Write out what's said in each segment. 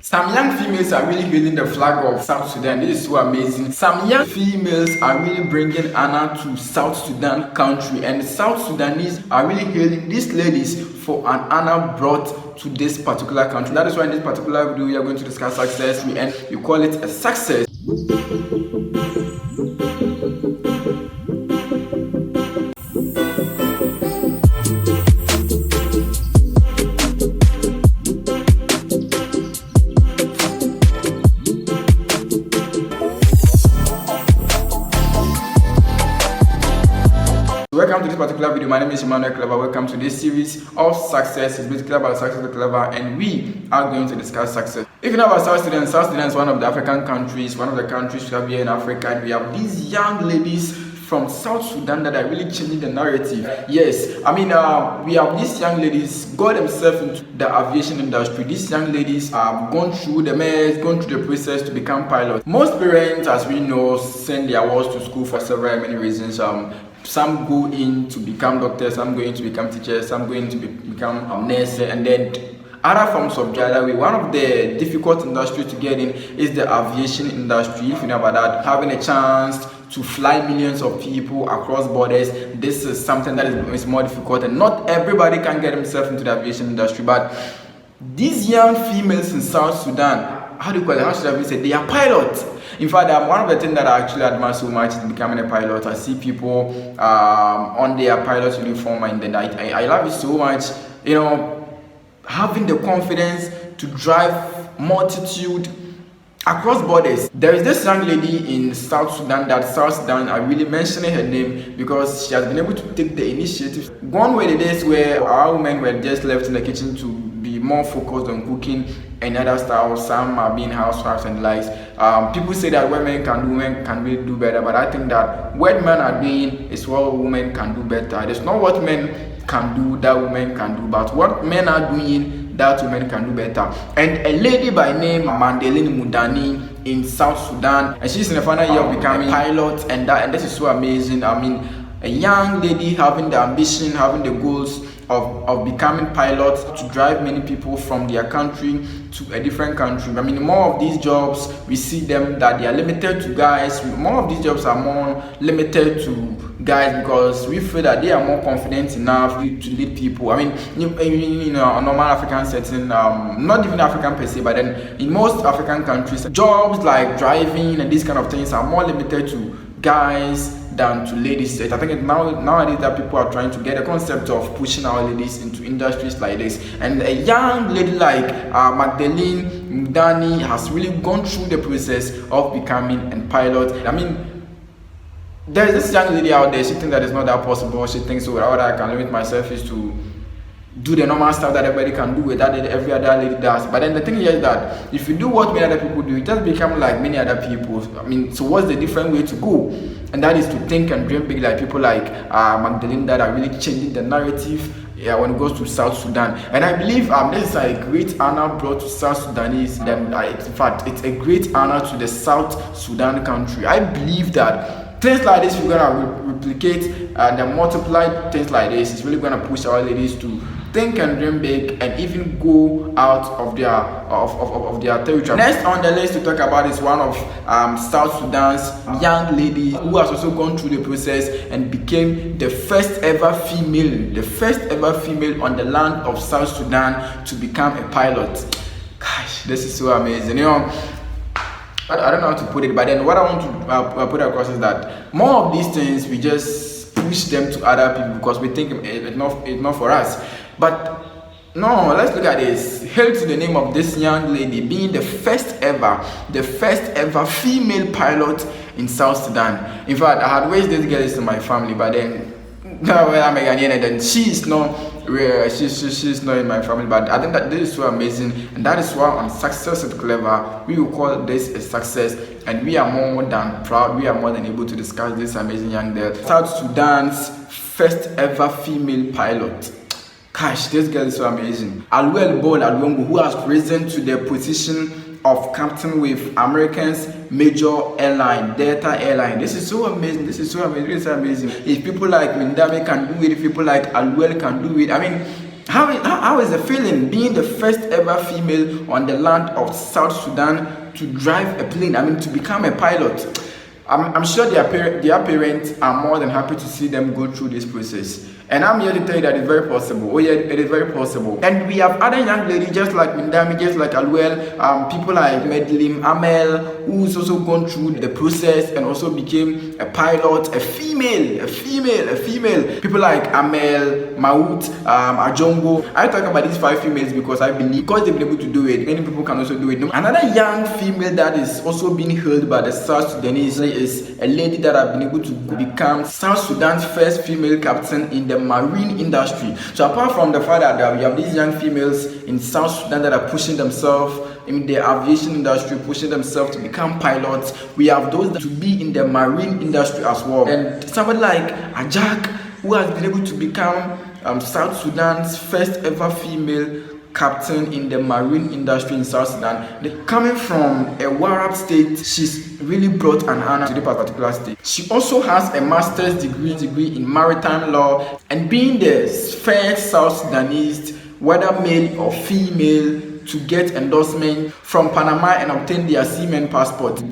Some young females are really holding the flag of South Sudan. This is so amazing. Some young females are really bringing honor to South Sudan country, and South Sudanese are really hailing these ladies for an honor brought to this particular country. That is why in this particular video we are going to discuss success, and we call it a success. Welcome to this particular video. My name is Emmanuel Clever. Welcome to this series of success. It's basically about success of Clever, and we are going to discuss success. If you know about South Sudan, South Sudan is one of the African countries, one of the countries we have here in Africa, and we have these young ladies from South Sudan that are really changing the narrative. Yes, we have these young ladies got themselves into the aviation industry. These young ladies have gone through the mess, gone through the process to become pilots. Most parents, as we know, send their wards to school for several many reasons. Some go in to become doctors, some going to become teachers, some going to become nurses, and then other forms of the other way. One of the difficult industries to get in is the aviation industry. If you know about that, having a chance to fly millions of people across borders, this is something that is more difficult, and not everybody can get himself into the aviation industry. But these young females in South Sudan, how do you call it? How should I say? They are pilots. In fact, one of the things that I actually admire so much is becoming a pilot. I see people on their pilot uniform, and then I love it so much. You know, having the confidence to drive multitude across borders. There is this young lady in South Sudan I'm really mentioning her name because she has been able to take the initiative. Gone were the days where our women were just left in the kitchen to be more focused on cooking and other styles. Some are being housewives and likes. People say that women can really do better, but I think that what men are doing is what women can do better. It's not what men can do that women can do, but what men are doing that women can do better. And a lady by name Mandeline Mudani in South Sudan, and she's in the final year of becoming a pilot, and this is so amazing. A young lady having the ambition, having the goals of becoming pilots to drive many people from their country to a different country. More of these jobs, we see them that they are limited to guys. More of these jobs are more limited to guys because we feel that they are more confident enough to lead people. In a normal African setting, not even African per se, but then in most African countries, jobs like driving and these kind of things are more limited to guys than to ladies. I think nowadays that people are trying to get a concept of pushing our ladies into industries like this. And a young lady like Magdalene Mudani has really gone through the process of becoming a pilot. There's this young lady out there, she thinks that it's not that possible. She thinks, so what I can limit myself is to do the normal stuff that everybody can do, that every other lady does. But then the thing is that if you do what many other people do, you just become like many other people. So what's the different way to go? And that is to think and dream big, like people like Magdalene that are really changing the narrative when it goes to South Sudan. And I believe this is a great honor brought to South Sudanese. In fact, it's a great honor to the South Sudan country. I believe that things like this, we're gonna replicate and multiply things like this. It's really gonna push our ladies to think and dream big and even go out of their territory. Next on the list to talk about is one of South Sudan's young lady who has also gone through the process and became the first ever female on the land of South Sudan to become a pilot. Gosh, this is so amazing. I don't know how to put it, but then what I want to put across is that more of these things we just push them to other people because we think it's not for us. But no, let's look at this. Hail to the name of this young lady being the first ever female pilot in South Sudan. In fact, I had raised this girl in my family, but then I'm a Ghanaian, and she's not in my family. But I think that this is so amazing, and that is why on Success with Clever we will call this a success, and we are more than proud. We are more than able to discuss this amazing young girl, South Sudan's first ever female pilot. Gosh, this girl is so amazing. Aluel Bol Alwongo, who has risen to the position of captain with American's major airline, Delta Airline. This is so amazing. This is so amazing. If people like Mindame can do it, if people like Aluel can do it, How is the feeling being the first ever female on the land of South Sudan to drive a plane? I mean, to become a pilot. I'm sure their parents are more than happy to see them go through this process. And I'm here to tell you that it's very possible. Oh yeah, it is very possible. And we have other young ladies just like Mindami, just like Alwell, people like Medlim, Amel, who's also gone through the process and also became a pilot, a female. People like Amel, Maut, Ajongo. I talk about these 5 females because I believe because they've been able to do it, many people can also do it. Another young female that is also being held by the South Sudanese is a lady that have been able to become South Sudan's first female captain in the marine industry. So apart from the fact that we have these young females in South Sudan that are pushing themselves in the aviation industry, pushing themselves to become pilots, we have those that to be in the marine industry as well. And somebody like Ajak, who has been able to become South Sudan's first ever female captain in the marine industry in South Sudan. Coming from a Warab state, she's really brought an honor to the particular state. She also has a master's degree in maritime law, and being the first South Sudanese, whether male or female, to get endorsement from Panama and obtain their seaman passport.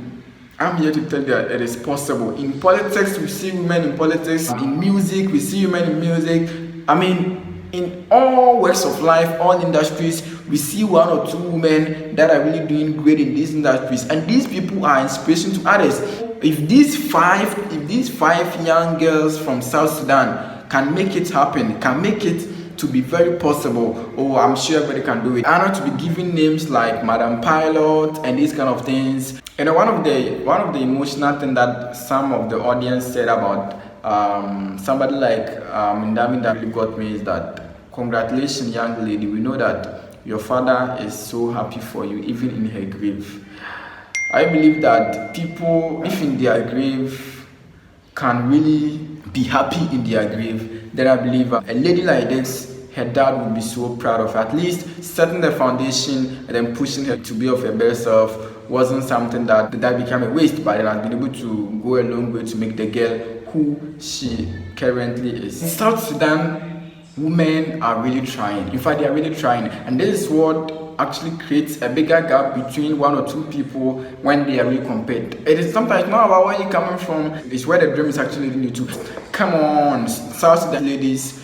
I'm here to tell you that it is possible. In politics, we see women in politics. In music, we see women in music. I mean, in all walks of life, all industries, we see 1 or 2 women that are really doing great in these industries, and these people are inspiration to others. If these five young girls from South Sudan can make it happen, can make it to be very possible, oh, I'm sure everybody can do it. I'm not to be giving names like Madam Pilot and these kind of things. You know, one of the emotional thing that some of the audience said about somebody like Ndami that really got me is that, congratulations, young lady, we know that your father is so happy for you even in her grave. I believe that people, if in their grave, can really be happy in their grave, then I believe a lady like this, her dad would be so proud of her. At least setting the foundation and then pushing her to be of her best self wasn't something that became a waste, but it has been able to go a long way to make the girl who she currently is. In South Sudan, women are really trying. In fact, they are really trying, and this is what actually creates a bigger gap between 1 or 2 people when they are really compared. It is sometimes not about where you're coming from, it's where the dream is actually leading you to. Come on, South Sudan ladies.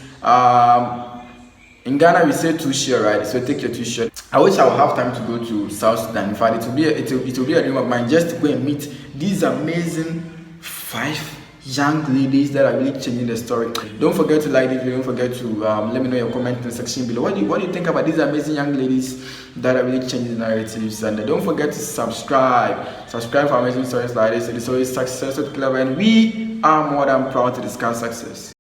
In Ghana we say two-share, right? So take your two-share. I wish I would have time to go to South Sudan. In fact, it will be a dream of mine just to go and meet these amazing 5 young ladies that are really changing the story. Don't forget to like this video. Don't forget to let me know your comment in the section below. What do you think about these amazing young ladies that are really changing the narratives? And don't forget to subscribe for amazing stories like this. It is always Success with Clever, and we are more than proud to discuss success.